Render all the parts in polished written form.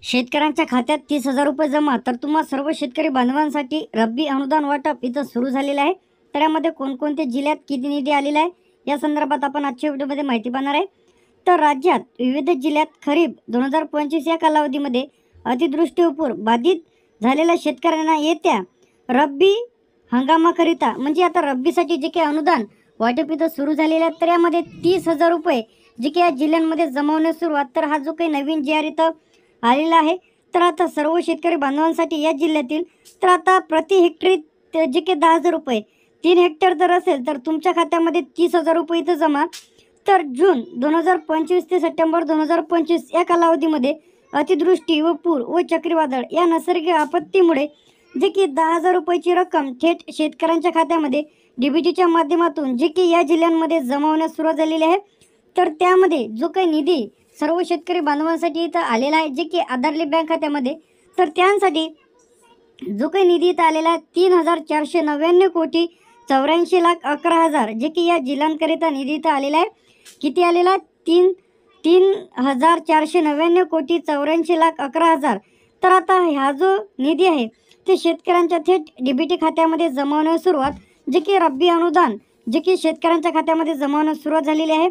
शेतकऱ्यांच्या खात्यात 30,000 रुपये जमा. तर तुम्हा सर्व शेतकरी बांधवांसाठी रब्बी अनुदान वाटप इथं सुरू झालेलं आहे. तर यामध्ये कोणकोणत्या जिल्ह्यात किती निधी आलेला आहे या संदर्भात आपण आजच्या व्हिडिओमध्ये माहिती पाहणार आहे. तर राज्यात विविध जिल्ह्यात खरीप 2025 या कालावधीमध्ये अतिवृष्टीपूर बाधित झालेल्या शेतकऱ्यांना येत्या रब्बी हंगामाकरिता म्हणजे आता रब्बीसाठी जे काही अनुदान वाटप इथं सुरू झालेलं आहे, तर यामध्ये 30,000 रुपये जे काही या जिल्ह्यांमध्ये जमवण्यास सुरुवात. तर हा जो काही नवीन जी आर इथं आलेला आहे, तर आता सर्व शेतकरी बांधवांसाठी या जिल्ह्यातील तर आता प्रति हेक्टरी जे काही 10,000 रुपये 3 हेक्टर जर असेल तर तुमच्या खात्यामध्ये 30,000 रुपये इथं जमा. तर जून 2025 ते सप्टेंबर 2025 या कालावधीमध्ये अतिवृष्टी व पूर व चक्रीवादळ या नैसर्गिक आपत्तीमुळे जे की 10,000 रुपयाची रक्कम थेट शेतकऱ्यांच्या खात्यामध्ये डीबीटीच्या माध्यमातून जे की या जिल्ह्यांमध्ये जमा सुरुवात झालेली आहे. तर त्यामध्ये जो काही निधी सर्व शेतकरी बांधवांसाठी इथं आलेला आहे जे की आधारली बँक खात्यामध्ये, तर त्यांसाठी जो काही निधी इथं आलेला आहे 3,499 कोटी 84,11,000 जे की या जिल्ह्यांकरिता निधी इथं आलेला आहे. किती आलेला आहे? 3,499 कोटी 84,11,000. तर आता हा जो निधी आहे ते शेतकऱ्यांच्या थेट डीबीटी खात्यामध्ये जमवण्यास सुरुवात जे की रब्बी अनुदान जे की शेतकऱ्यांच्या खात्यामध्ये जमवण्यास सुरुवात झालेली आहे.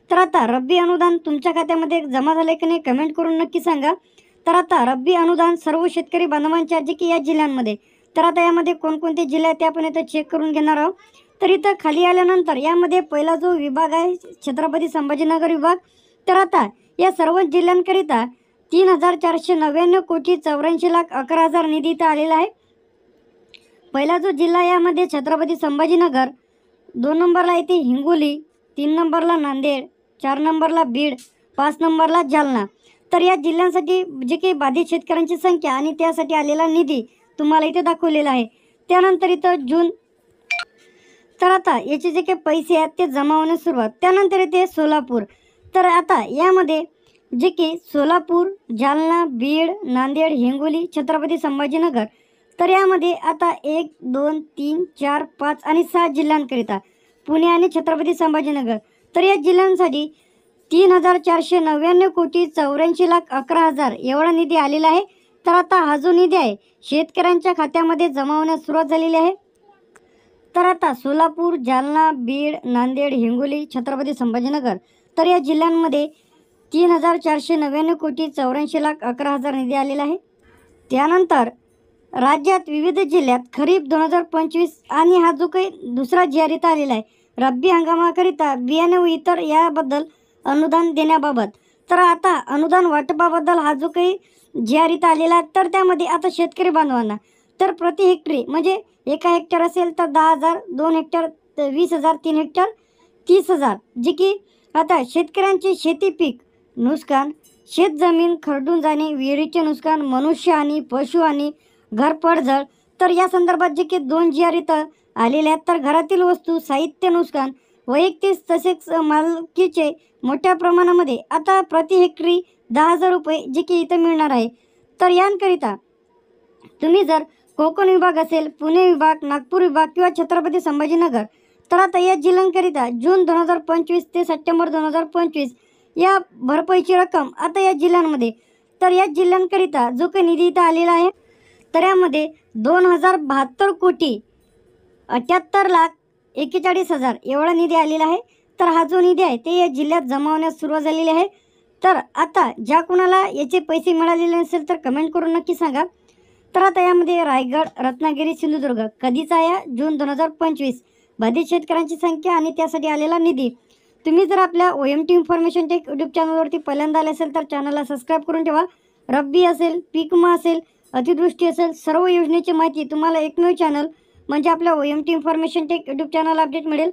तर आता रब्बी अनुदान तुमच्या खात्यामध्ये जमा झाले की नाही कमेंट करून नक्की सांगा. तर आता रब्बी अनुदान सर्व शेतकरी बांधवांच्या जे की या जिल्ह्यांमध्ये, तर आता यामध्ये कोणकोणते जिल्हे आहेत ते आपण इथं चेक करून घेणार आहोत. तर इथं खाली आल्यानंतर यामध्ये पहिला जो विभाग आहे छत्रपती संभाजीनगर विभाग. तर आता या सर्व जिल्ह्यांकरिता 3,499 कोटी 84,11,000 निधी इथं आलेला आहे. पहिला जो जिल्हा यामध्ये छत्रपती संभाजीनगर, 2 नंबरला येते हिंगोली, 3 नंबरला नांदेड, 4 नंबरला बीड, 5 नंबरला जालना. तर या जिल्ह्यांसाठी जे काही बाधित शेतकऱ्यांची संख्या आणि त्यासाठी आलेला निधी तुम्हाला इथे दाखवलेला आहे. त्यानंतर इथं जून, तर आता याचे जे काही पैसे आहेत ते जमा होण्यास सुरुवात. त्यानंतर येते सोलापूर. तर आता यामध्ये जे की सोलापूर, जालना, बीड, नांदेड, हिंगोली, छत्रपती संभाजीनगर, तर यामध्ये आता 1, 2, 3, 4, 5 आणि 6 जिल्ह्यांकरिता पुणे आणि छत्रपती संभाजीनगर, तर या जिल्ह्यांसाठी 3,499 कोटी 84,11,000 एवढा निधी आलेला आहे. तर आता हा जो निधी आहे शेतकऱ्यांच्या खात्यामध्ये जमा होण्यास सुरुवात झालेली आहे. तर आता सोलापूर, जालना, बीड, नांदेड, हिंगोली, छत्रपती संभाजीनगर, तर या जिल्ह्यांमध्ये 3,499 कोटी 84,11,000 निधी आलेला आहे. त्यानंतर राज्यात विविध जिल्ह्यात खरीप 2025 आणि हा जो काही दुसरा जी आर इथं आलेला आहे रब्बी हंगामाकरिता बियाणे व इतर याबद्दल अनुदान देण्याबाबत. तर आता अनुदान वाटपाबद्दल हा जो काही जी आर इथं आलेला आहे, तर त्यामध्ये आता शेतकरी बांधवांना तर प्रति हेक्टरी म्हणजे 1 हेक्टर असेल तर 10,000, 2 हेक्टर 20,000, 3 हेक्टर 30,000 जे की आता शेतकऱ्यांचे शेती पीक नुकसान, शेतजमीन खरडून जाणे, विहिरीचे नुकसान, मनुष्यहानी, पशुहानी, घर पडझड, तर या संदर्भात जे की 2 जी आर इथं आलेले आहेत. तर घरातील वस्तू साहित्य नुकसान, वैयक्तिक तसेच मालकीचे मोठ्या प्रमाणामध्ये आता प्रति हेक्टरी 10,000 रुपये जे की इथं मिळणार आहे. तर यांकरिता तुम्ही जर कोकण विभाग असेल, पुणे विभाग, नागपूर विभाग किंवा छत्रपती संभाजीनगर, तर आता या जिल्ह्यांकरिता जून 2025 ते सप्टेंबर 2025 या भरपाईची रक्कम आता या जिल्ह्यांमध्ये, तर या जिल्ह्यांकरिता जो काही निधी इथं आलेला आहे तर यामध्ये 2,072 कोटी 78,41,000 एवढा निधी आलेला आहे. तर हा जो निधी आहे ते या जिल्ह्यात जमा होण्यास सुरुवात झालेली आहे. तर आता ज्या कोणाला याचे पैसे मिळालेले नसेल तर कमेंट करून नक्की सांगा. तर आता यामध्ये रायगड, रत्नागिरी, सिंधुदुर्ग कधीचा या जून 2025 बाधित शेतकऱ्यांची संख्या आणि त्यासाठी आलेला निधी. तुम्ही जर आपल्या OMT इन्फॉर्मेशन टेक यूट्यूब चॅनलवरती पहिल्यांदा आले असेल तर चॅनलला सबस्क्राईब करून ठेवा. रब्बी असेल, पीक विमा असेल, अतिवृष्टी असेल, सर्व योजनेची माहिती तुम्हाला एकमेव चॅनल म्हणजे आपल्या OMT information take YouTube channel update मिळेल.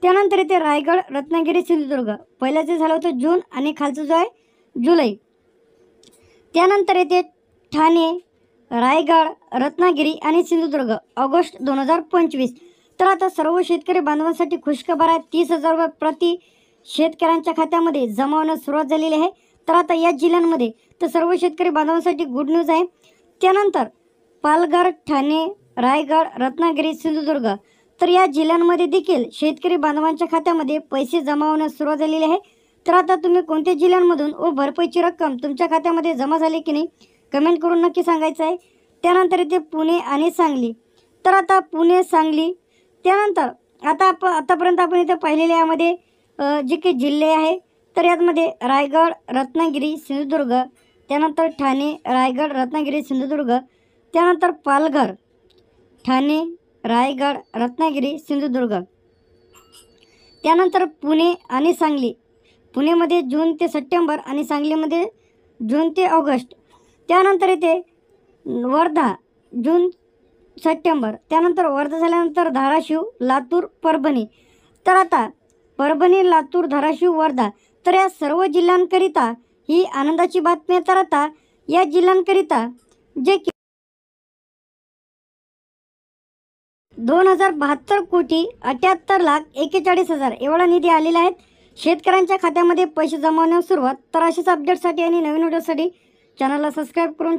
त्यानंतर इथे रायगड, रत्नागिरी, सिंधुदुर्ग पहिलं जे झालं होतं जून आणि खालचं जो आहे जुलै. त्यानंतर येते ठाणे, रायगड, रत्नागिरी आणि सिंधुदुर्ग ऑगस्ट 2025. तर आता सर्व शेतकरी बांधवांसाठी खुशखबर आहे. 30,000 रुपये प्रति शेतकऱ्यांच्या खात्यामध्ये जमा होण्यास सुरुवात झालेली आहे. तर आता या जिल्ह्यांमध्ये तर सर्व शेतकरी बांधवांसाठी गुड न्यूज आहे. त्यानंतर पालघर, ठाणे, रायगड, रत्नागिरी, सिंधुदुर्ग, तर या जिल्ह्यांमध्ये देखील शेतकरी बांधवांच्या खात्यामध्ये पैसे जमा होण्यास सुरुवात झालेली आहे. तर आता तुम्ही कोणत्या जिल्ह्यांमधून व भरपाईची रक्कम तुमच्या खात्यामध्ये जमा झाली की नाही कमेंट करून नक्की सांगायचं आहे. त्यानंतर इथे पुणे आणि सांगली. तर आता पुणे, सांगली, त्यानंतर आतापर्यंत आपण इथे पाहिलेले यामध्ये जे काही जिल्हे आहे तर यामध्ये रायगड, रत्नागिरी, सिंधुदुर्ग, त्यानंतर ठाणे, रायगड, रत्नागिरी, सिंधुदुर्ग, त्यानंतर पालघर, ठाणे, रायगड, रत्नागिरी, सिंधुदुर्ग, त्यानंतर पुणे आणि सांगली. पुणेमध्ये जून ते सप्टेंबर आणि सांगलीमध्ये जून ते ऑगस्ट. त्यानंतर इथे वर्धा, जून सप्टेंबर. त्यानंतर वर्धा झाल्यानंतर धाराशिव, लातूर, परभणी. तर आता परभणी, लातूर, धाराशिव, वर्धा, तर या सर्व जिल्ह्यांकरिता ही आनंदाची बातमी आहे. तर आता या जिल्ह्यांकरिता जे की 2,072,78,41,000 एवढा निधी आलेला आहे शेतकऱ्यांच्या खात्यामध्ये पैसे जमा होण्यास सुरुवात. तर अशाच अपडेटसाठी आणि नवीन व्हिडिओसाठी चॅनलला सबस्क्राईब करून